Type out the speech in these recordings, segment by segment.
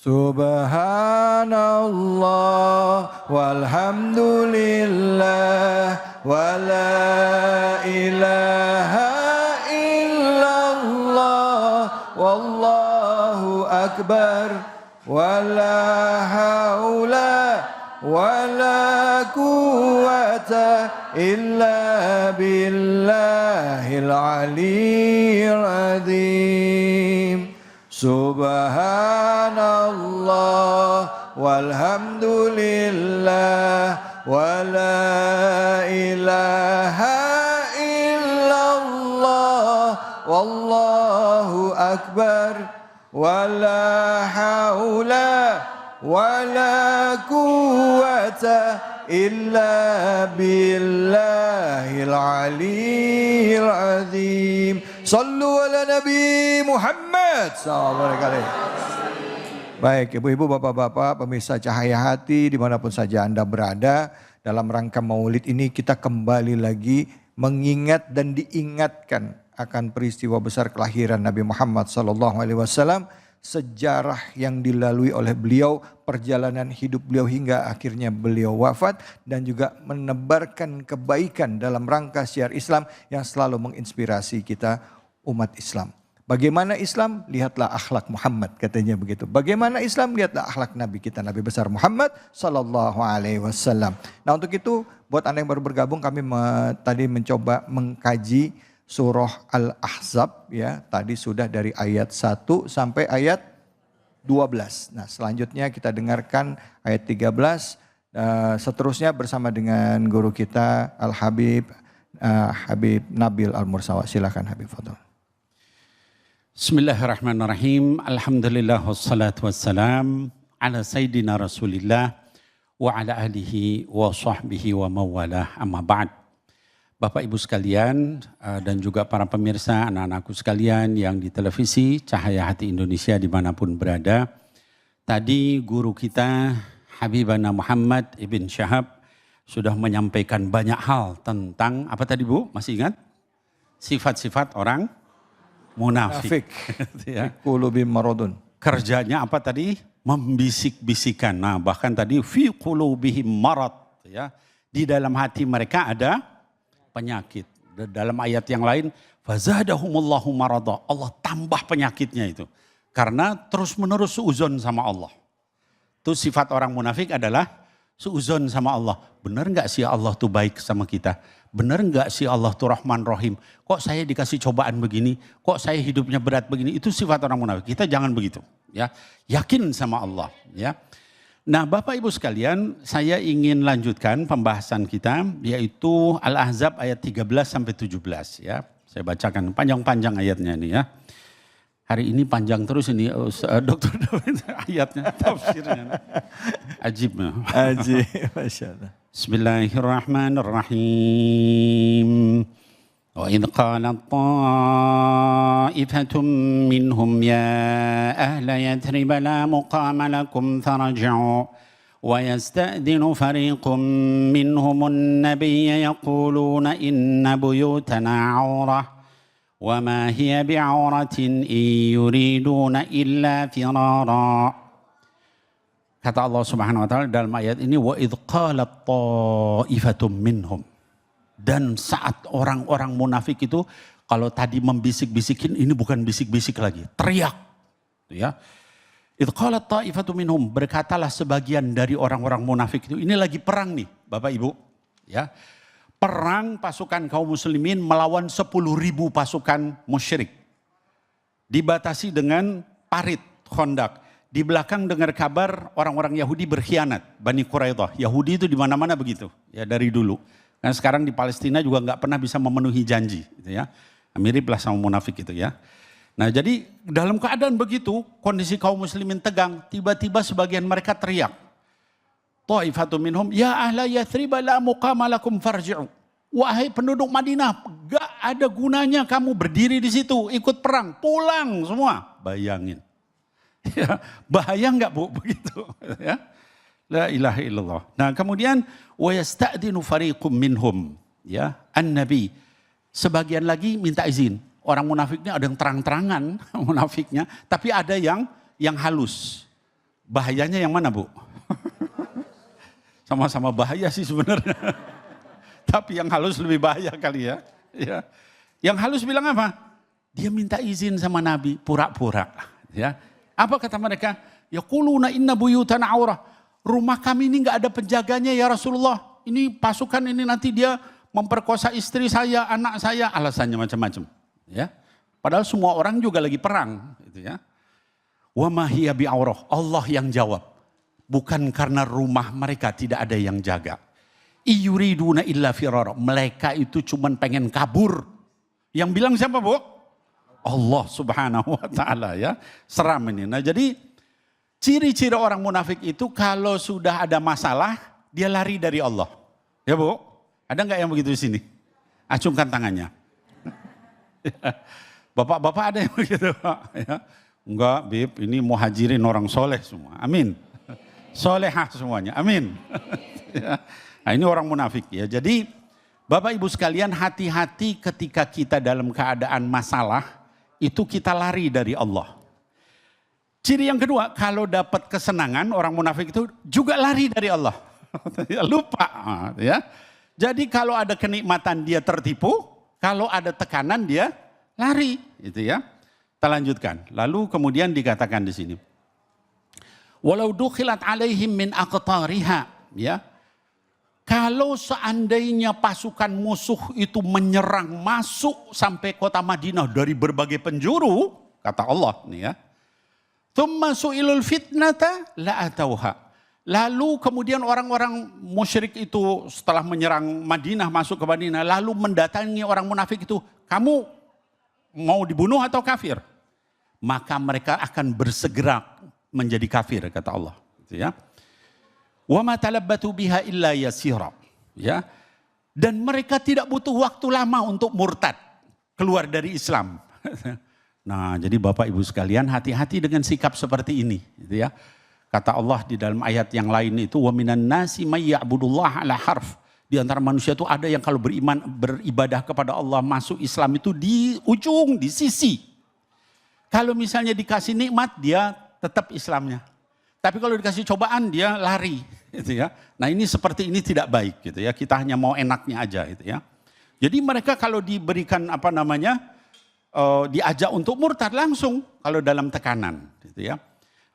Subhanallah walhamdulillah wala ilaha illallah wallahu akbar wala haula wala quwwata illa billahil aliyyil azim. Subhanallah walhamdulillah wala ilaha illallah wallahu akbar wala haula wala quwwata illa billahil aliyyil azim. Sallu ala Nabi Muhammad sallallahu alaihi wasallam. Baik, ibu-ibu, bapak-bapak, pemirsa Cahaya Hati dimanapun saja Anda berada, dalam rangka Maulid ini kita kembali lagi mengingat dan diingatkan akan peristiwa besar kelahiran Nabi Muhammad sallallahu alaihi wasallam, sejarah yang dilalui oleh beliau, perjalanan hidup beliau hingga akhirnya beliau wafat, dan juga menebarkan kebaikan dalam rangka syiar Islam yang selalu menginspirasi kita umat Islam. Bagaimana Islam? Lihatlah akhlak Muhammad, katanya begitu. Bagaimana Islam? Lihatlah akhlak Nabi kita, Nabi besar Muhammad sallallahu alaihi wasallam. Nah, untuk itu buat Anda yang baru bergabung, kami tadi mencoba mengkaji surah Al-Ahzab ya. Tadi sudah dari ayat 1 sampai ayat 12. Nah, selanjutnya kita dengarkan ayat 13. Seterusnya bersama dengan guru kita Al-Habib Habib Nabil Al-Mursawa. Silakan Habib, fadhol. Bismillahirrahmanirrahim. Alhamdulillah wassalatu wassalam ala sayyidina Rasulillah wa ala alihi wa sahbihi wa mawalah, amma ba'd. Bapak Ibu sekalian dan juga para pemirsa, anak-anakku sekalian yang di televisi Cahaya Hati Indonesia dimanapun berada. Tadi guru kita Habibana Muhammad Ibn Syahab sudah menyampaikan banyak hal tentang, apa tadi Bu? Masih ingat? Sifat-sifat orang munafik. Ya. Qulubihim maradun. Kerjanya apa tadi? Membisik-bisikan. Nah, bahkan tadi fi qulubihim marad, ya. Di dalam hati mereka ada penyakit. Dalam ayat yang lain, fazadahumullahu marada. Allah tambah penyakitnya itu. Karena terus-menerus suuzon sama Allah. Itu sifat orang munafik adalah suuzon sama Allah. Benar enggak sih Allah tuh baik sama kita? Benar enggak sih Allah tuh Rahman Rahim? Kok saya dikasih cobaan begini? Kok saya hidupnya berat begini? Itu sifat orang munafik. Kita jangan begitu, ya. Yakin sama Allah, ya. Nah, Bapak Ibu sekalian, saya ingin lanjutkan pembahasan kita, yaitu Al-Ahzab ayat 13 sampai 17, ya. Saya bacakan panjang-panjang ayatnya ini, ya. Hari ini panjang terus ini Dokter David ayatnya, tafsirnya. Ajib. Ajib, Masya Allah. Bismillahirrahmanirrahim. Wa idh qalat ta'ifatun minhum ya ahla Yathrib la muqama lakum farji'u wa yasta'dinu fariqun minhum an-nabiyya yaquluna inna buyutana 'aurah wa ma hiya bi'auratin in yuriduna illa firara. Kata Allah Subhanahu wa taala dalam ayat ini, wa idh qalat ta'ifatum minhum. Dan saat orang-orang munafik itu, kalau tadi membisik-bisikin, ini bukan bisik-bisik lagi, teriak. Ya. Idh qalat ta'ifatum minhum, berkatalah sebagian dari orang-orang munafik itu, ini lagi perang nih Bapak Ibu. Ya. Perang pasukan kaum muslimin melawan 10.000 pasukan musyrik. Dibatasi dengan parit Khandaq. Di belakang dengar kabar orang-orang Yahudi berkhianat, Bani Quraidah. Yahudi itu di mana-mana begitu, ya dari dulu. Karena sekarang di Palestina juga nggak pernah bisa memenuhi janji, gitu ya. Miriplah sama munafik itu ya. Nah, jadi dalam keadaan begitu, kondisi kaum muslimin tegang, tiba-tiba sebagian mereka teriak. Ta'ifatun minhum, ya ahla Yathrib la muqama lakum farji'u. Wahai penduduk Madinah, gak ada gunanya kamu berdiri di situ, ikut perang, pulang semua. Bayangin. Ya, bahaya enggak Bu begitu, ya? La ilaha illallah. Nah, kemudian wa yasta'dinu fariqum minhum, ya, an-nabi. Sebagian lagi minta izin. Orang munafiknya ada yang terang-terangan munafiknya, tapi ada yang halus. Bahayanya yang mana, Bu? Sama-sama bahaya sih sebenarnya. Tapi yang halus lebih bahaya kali ya. Ya. Yang halus bilang apa? Dia minta izin sama Nabi, pura-pura. Ya. Apa kata mereka? Yaquluna inna buyutana aurah. Rumah kami ini nggak ada penjaganya ya Rasulullah. Ini pasukan ini nanti dia memperkosa istri saya, anak saya, alasannya macam-macam. Ya. Padahal semua orang juga lagi perang. Gitu ya. Wa ma hiya bi'aurah. Allah yang jawab. Bukan karena rumah mereka tidak ada yang jaga. Iyuriduna illa firara. Mereka itu cuman pengen kabur. Yang bilang siapa, Bu? Allah subhanahu wa ta'ala ya. Seram ini. Nah jadi ciri-ciri orang munafik itu kalau sudah ada masalah, dia lari dari Allah. Ya Bu? Ada nggak yang begitu di sini? Acungkan tangannya. Bapak-bapak ada yang begitu? Ya. Enggak, Bib, ini muhajirin orang soleh semua. Amin. Solehah semuanya. Amin. Ya. Nah ini orang munafik ya. Jadi Bapak Ibu sekalian hati-hati ketika kita dalam keadaan masalah. Itu kita lari dari Allah. Ciri yang kedua, kalau dapat kesenangan orang munafik itu juga lari dari Allah. Lupa. Ya. Jadi kalau ada kenikmatan dia tertipu, kalau ada tekanan dia lari. Itu ya. Kita lanjutkan. Lalu kemudian dikatakan di sini. Walau dukhilat alaihim min aqtariha. Ya. Kalau seandainya pasukan musuh itu menyerang masuk sampai kota Madinah dari berbagai penjuru, kata Allah nih ya. Tsumma su'ilul fitnata la atauha. Lalu kemudian orang-orang musyrik itu setelah menyerang Madinah, masuk ke Madinah, lalu mendatangi orang munafik itu, kamu mau dibunuh atau kafir? Maka mereka akan bersegera menjadi kafir, kata Allah. Gitu ya. Wa ma talabbatu biha illa yasira. Ya. Dan mereka tidak butuh waktu lama untuk murtad, keluar dari Islam. Nah, jadi Bapak Ibu sekalian hati-hati dengan sikap seperti ini, gitu ya. Kata Allah di dalam ayat yang lain itu wa minan nasi may ya'budullah ala harf. Di antara manusia itu ada yang kalau beribadah kepada Allah masuk Islam itu di ujung, di sisi. Kalau misalnya dikasih nikmat dia tetap Islamnya. Tapi kalau dikasih cobaan dia lari, gitu ya. Nah ini seperti ini tidak baik, gitu ya. Kita hanya mau enaknya aja, gitu ya. Jadi mereka kalau diberikan diajak untuk murtad langsung kalau dalam tekanan, gitu ya.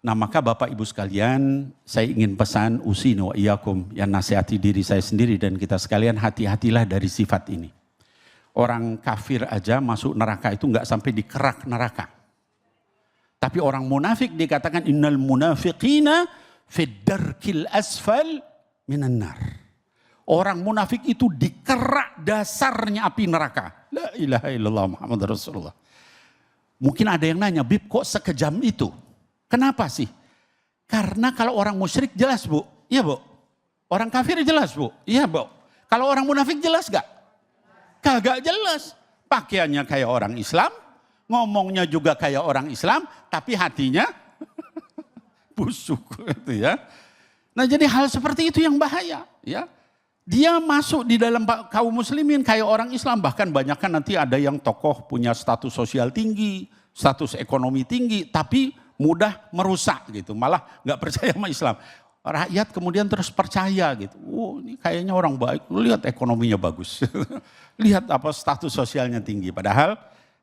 Nah maka Bapak Ibu sekalian, saya ingin pesan usini wa iyyakum, yang nasihati diri saya sendiri dan kita sekalian hati-hatilah dari sifat ini. Orang kafir aja masuk neraka itu nggak sampai di kerak neraka. Tapi orang munafik dikatakan innal munafiqina fid darkil asfal minan nar. Orang munafik itu di kerak dasarnya api neraka. La ilaha illallah Muhammad Rasulullah. Mungkin ada yang nanya, Bib kok sekejam itu? Kenapa sih? Karena kalau orang musyrik jelas Bu. Iya Bu. Orang kafir jelas Bu. Iya Bu. Kalau orang munafik jelas gak? Kagak jelas. Pakaiannya kayak orang Islam. Ngomongnya juga kayak orang Islam, tapi hatinya busuk, gitu ya. Nah jadi hal seperti itu yang bahaya, ya. Dia masuk di dalam kaum muslimin kayak orang Islam, bahkan banyak kan nanti ada yang tokoh punya status sosial tinggi, status ekonomi tinggi, tapi mudah merusak gitu, malah nggak percaya sama Islam. Rakyat kemudian terus percaya gitu, oh ini kayaknya orang baik, lihat ekonominya bagus, lihat apa status sosialnya tinggi, padahal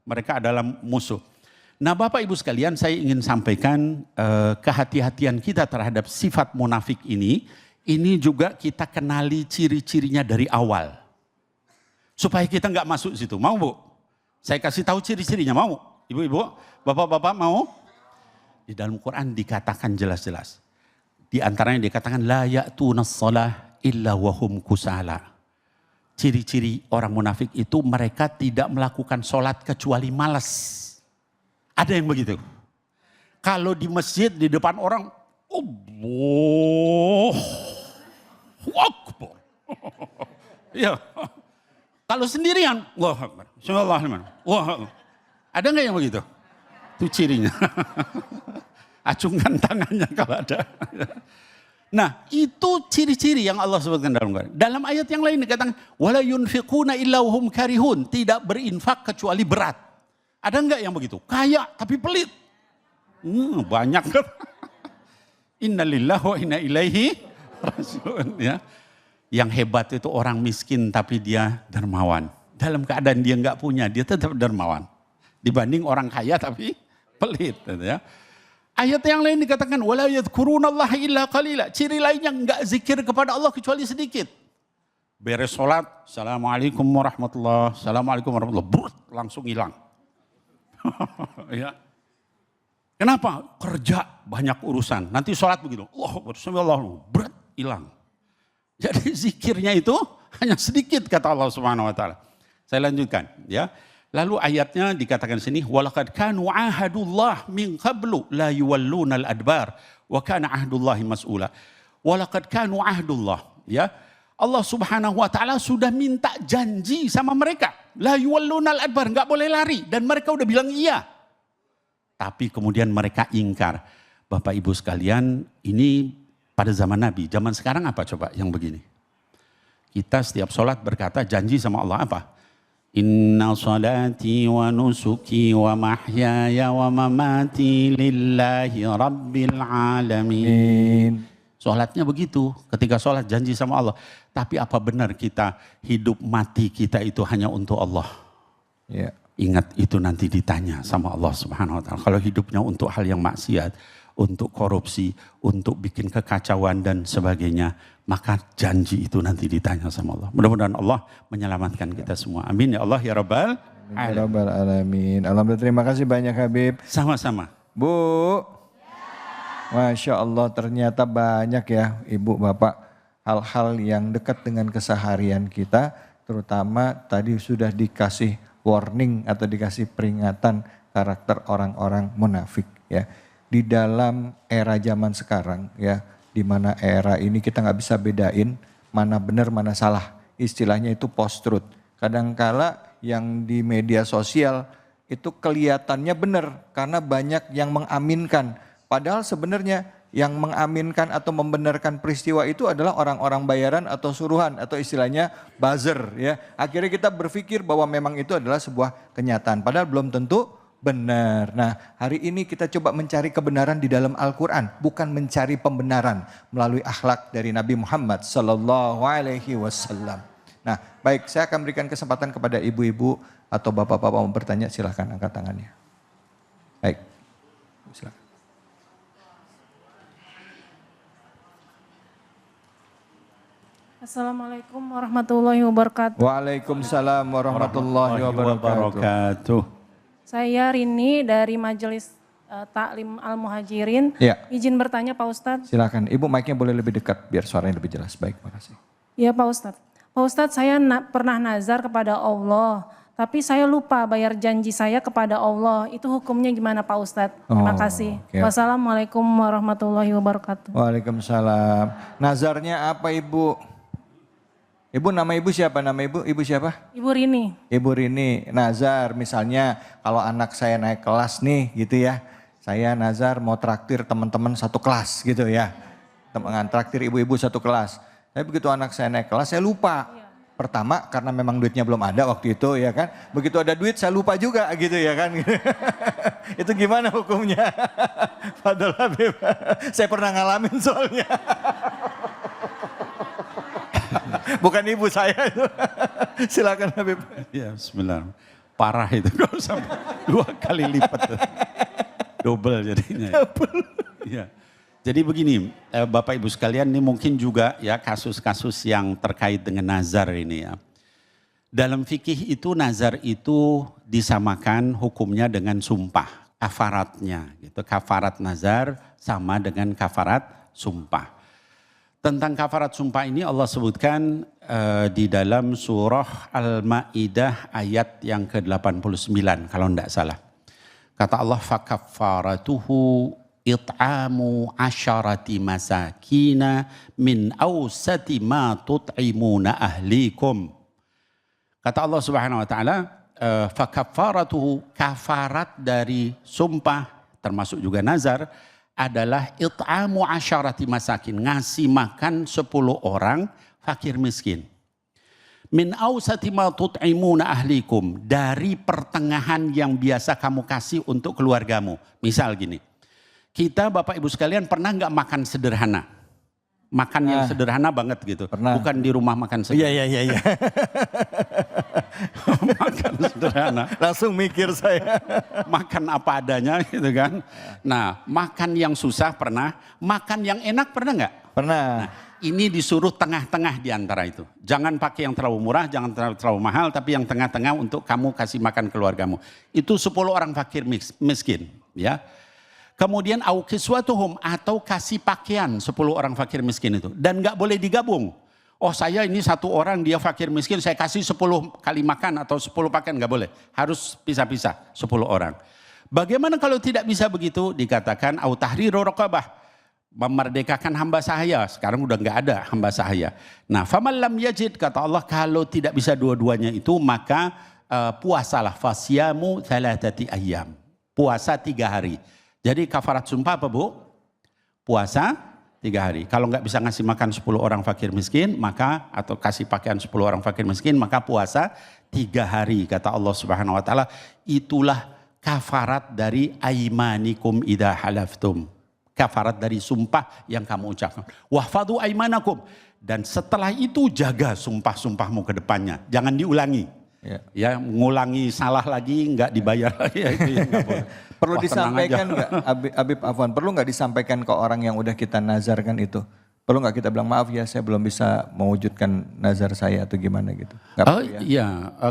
mereka adalah musuh. Nah Bapak Ibu sekalian saya ingin sampaikan kehati-hatian kita terhadap sifat munafik ini juga kita kenali ciri-cirinya dari awal. Supaya kita nggak masuk situ, mau Bu? Saya kasih tahu ciri-cirinya, mau? Ibu-ibu, bapak-bapak mau? Di dalam Quran dikatakan jelas-jelas. Di antaranya dikatakan la ya'tunas shalah illa wahum kusala. Ciri-ciri orang munafik itu mereka tidak melakukan sholat kecuali malas. Ada yang begitu. Kalau di masjid di depan orang, Allah Akbar. Ya. Kalau sendirian, Allahu Akbar. Allahu Akbar. Ada nggak yang begitu? Itu cirinya. Acungkan tangannya kalau ada. Nah itu ciri-ciri yang Allah sebutkan dalam Quran. Dalam ayat yang lain dikatakan wala yunfiquna illa hum karihun, tidak berinfak kecuali berat. Ada enggak yang begitu? Kaya tapi pelit. Banyak kan. Innalillahi wa inna ilaihi raji'un ya. Yang hebat itu orang miskin tapi dia dermawan. Dalam keadaan dia nggak punya, dia tetap dermawan. Dibanding orang kaya tapi pelit gitu ya. Ayat yang lain dikatakan wala yadhkurunallaha illa qalila. Ciri lainnya nggak zikir kepada Allah kecuali sedikit. Beres sholat, assalamualaikum warahmatullahi, assalamualaikum warahmatullahi, brut, langsung hilang. Ya. Kenapa? Kerja banyak urusan. Nanti sholat begitu. Allah, berat hilang. Jadi zikirnya itu hanya sedikit kata Allah Subhanahu wa taala. Saya lanjutkan ya. Lalu ayatnya dikatakan sini walaqad kanu ahadullah min qablu la yuwallunal adbar wa kana ahdullahi mas'ula. Walaqad kanu ahdullah ya. Allah Subhanahu wa taala sudah minta janji sama mereka. La yuwallunal adbar, enggak boleh lari dan mereka udah bilang iya. Tapi kemudian mereka ingkar. Bapak Ibu sekalian, ini pada zaman Nabi. Zaman sekarang apa coba yang begini? Kita setiap sholat berkata janji sama Allah apa? Inna salati wa nusuki wa mahyaya wa mamati lillahi rabbil alamin. Sholatnya begitu. Ketika sholat janji sama Allah. Tapi apa benar kita hidup mati kita itu hanya untuk Allah? Ya. Ingat itu nanti ditanya sama Allah Subhanahu wa taala. Kalau hidupnya untuk hal yang maksiat, untuk korupsi, untuk bikin kekacauan dan sebagainya, maka janji itu nanti ditanya sama Allah. Mudah-mudahan Allah menyelamatkan kita semua. Amin ya Allah ya Rabbal alamin. Alhamdulillah, terima kasih banyak Habib. Sama-sama. Bu. Masya Allah, ternyata banyak ya Ibu Bapak hal-hal yang dekat dengan keseharian kita, terutama tadi sudah dikasih warning atau dikasih peringatan karakter orang-orang munafik ya. Di dalam era zaman sekarang ya, di mana era ini kita nggak bisa bedain mana benar mana salah. Istilahnya itu post-truth. Kadangkala yang di media sosial itu kelihatannya benar karena banyak yang mengaminkan. Padahal sebenarnya yang mengaminkan atau membenarkan peristiwa itu adalah orang-orang bayaran atau suruhan atau istilahnya buzzer ya. Akhirnya kita berpikir bahwa memang itu adalah sebuah kenyataan padahal belum tentu benar. Nah, hari ini kita coba mencari kebenaran di dalam Al-Qur'an, bukan mencari pembenaran melalui akhlak dari Nabi Muhammad sallallahu alaihi wasallam. Nah, baik, saya akan berikan kesempatan kepada ibu-ibu atau bapak-bapak mau bertanya, silahkan angkat tangannya. Baik. Silakan. Assalamualaikum warahmatullahi wabarakatuh. Waalaikumsalam warahmatullahi wabarakatuh. Saya Rini dari Majelis Taklim Al-Muhajirin. Ya. Izin bertanya Pak Ustadz. Silakan, Ibu mic-nya boleh lebih dekat biar suaranya lebih jelas. Baik, makasih. Ya Pak Ustadz. Pak Ustadz, saya pernah nazar kepada Allah. Tapi saya lupa bayar janji saya kepada Allah. Itu hukumnya gimana Pak Ustadz? Terima kasih. Okay. Wassalamualaikum warahmatullahi wabarakatuh. Waalaikumsalam. Nazarnya apa Ibu? Ibu, nama ibu siapa? Nama ibu? Ibu siapa? Ibu Rini. Ibu Rini. Nazar misalnya kalau anak saya naik kelas nih gitu ya. Saya nazar mau traktir teman-teman satu kelas gitu ya. Traktir ibu-ibu satu kelas. Tapi begitu anak saya naik kelas saya lupa. Iya. Pertama karena memang duitnya belum ada waktu itu ya kan. Begitu ada duit saya lupa juga gitu ya kan. Itu gimana hukumnya? Padahal Habib, saya pernah ngalamin soalnya. Bukan ibu saya itu. Silakan Habib. Ya bismillah. Parah itu kalau sampai 2 kali lipat. Double jadinya. Double. Ya. Jadi begini, Bapak Ibu sekalian, ini mungkin juga ya kasus-kasus yang terkait dengan nazar ini ya. Dalam fikih itu nazar itu disamakan hukumnya dengan sumpah, kafaratnya gitu. Kafarat nazar sama dengan kafarat sumpah. Tentang kafarat sumpah ini Allah sebutkan di dalam surah Al-Ma'idah ayat yang ke-89 kalau tidak salah. Kata Allah, fakafaratuhu it'amu asyarati masakina min awsati ma tut'imuna ahlikum. Kata Allah Subhanahu wa taala, fakafaratuhu, kafarat dari sumpah termasuk juga nazar adalah it'amu asyarati masakin, ngasih makan 10 orang fakir miskin. Min awsati ma tut'imuna ahlikum, dari pertengahan yang biasa kamu kasih untuk keluargamu. Misal gini, kita Bapak Ibu sekalian pernah nggak makan sederhana? Makan yang sederhana banget gitu. Pernah. Bukan di rumah makan sederhana. Iya. Makan sederhana. Langsung mikir saya. Makan apa adanya gitu kan. Nah, makan yang susah pernah, makan yang enak pernah nggak? Pernah. Nah, ini disuruh tengah-tengah di antara itu. Jangan pakai yang terlalu murah, jangan terlalu mahal, tapi yang tengah-tengah untuk kamu kasih makan keluargamu. Itu 10 orang fakir miskin, ya. Kemudian au kiswatuhum, atau kasih pakaian 10 orang fakir miskin itu. Dan nggak boleh digabung. Oh saya ini 1 orang dia fakir miskin, saya kasih 10 kali makan atau 10 pakaian, nggak boleh. Harus pisah-pisah 10 orang. Bagaimana kalau tidak bisa begitu? Dikatakan au tahriru raqabah, memerdekakan hamba sahaya. Sekarang udah nggak ada hamba sahaya. Nah faman lam yajid, kata Allah, kalau tidak bisa dua-duanya itu maka puasalah, fasyamu thalathati ayyam. Puasa 3 hari. Jadi kafarat sumpah apa Bu? Puasa 3 hari. Kalau nggak bisa ngasih makan 10 orang fakir miskin, maka atau kasih pakaian 10 orang fakir miskin, maka puasa 3 hari. Kata Allah Subhanahu wa taala, itulah kafarat dari aimanikum idza halaftum. Kafarat dari sumpah yang kamu ucapkan. Wahfadhu aimanakum. Dan setelah itu jaga sumpah-sumpahmu ke depannya. Jangan diulangi. Ya, ngulangi salah lagi nggak dibayar lagi. Ya, itu yang nggak boleh. Perlu disampaikan nggak, Habib Afwan, perlu nggak disampaikan ke orang yang udah kita nazarkan itu? Perlu nggak kita bilang maaf ya saya belum bisa mewujudkan nazar saya atau gimana gitu? Nggak perlu ya? Iya,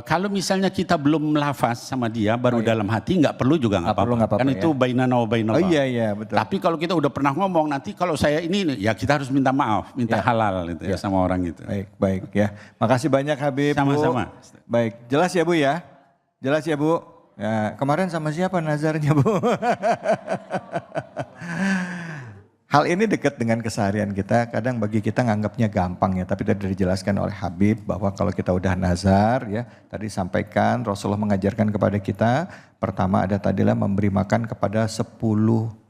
kalau misalnya kita belum melafaz sama dia baru dalam hati nggak perlu juga nggak apa-apa. Kan itu bainana wa bainallah. Oh iya betul. Tapi kalau kita udah pernah ngomong nanti kalau saya ini ya kita harus minta maaf, minta halal itu ya sama orang itu. Baik ya. Makasih banyak Habib. Sama-sama. Baik, jelas ya Bu ya? Jelas ya Bu? Ya, kemarin sama siapa nazarnya Bu? Hal ini dekat dengan keseharian kita, kadang bagi kita nganggapnya gampang ya, tapi tadi dijelaskan oleh Habib bahwa kalau kita udah nazar ya, tadi sampaikan Rasulullah mengajarkan kepada kita, pertama ada tadilah memberi makan kepada 10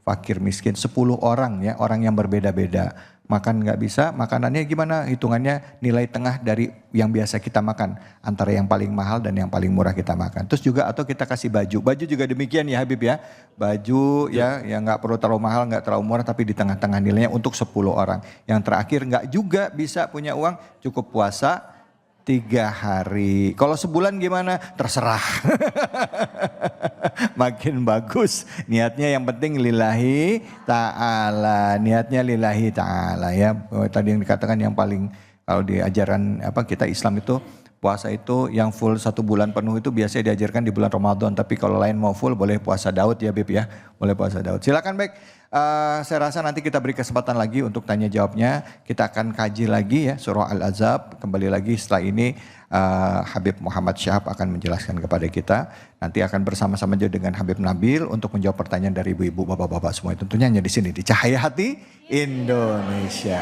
fakir miskin, 10 orang ya, orang yang berbeda-beda. Makan nggak bisa, makanannya gimana? Hitungannya nilai tengah dari yang biasa kita makan, antara yang paling mahal dan yang paling murah kita makan. Terus juga atau kita kasih baju juga demikian ya Habib ya. Baju ya yang nggak perlu terlalu mahal, nggak terlalu murah, tapi di tengah-tengah nilainya untuk 10 orang. Yang terakhir nggak juga bisa punya uang, cukup puasa 3 hari. Kalau sebulan gimana? Terserah. Makin bagus. Niatnya yang penting lillahi ta'ala. Niatnya lillahi ta'ala ya. Tadi yang dikatakan yang paling kalau diajaran kita Islam itu puasa itu yang full 1 bulan penuh itu biasanya diajarkan di bulan Ramadan. Tapi kalau lain mau full boleh puasa Daud ya Bib ya. Boleh puasa Daud. Silakan baik. Saya rasa nanti kita beri kesempatan lagi untuk tanya jawabnya. Kita akan kaji lagi ya surah Al-Ahzab. Kembali lagi setelah ini Habib Muhammad Syahab akan menjelaskan kepada kita. Nanti akan bersama-sama juga dengan Habib Nabil untuk menjawab pertanyaan dari ibu-ibu, bapak-bapak semua. Tentunya hanya di sini di Cahaya Hati Indonesia.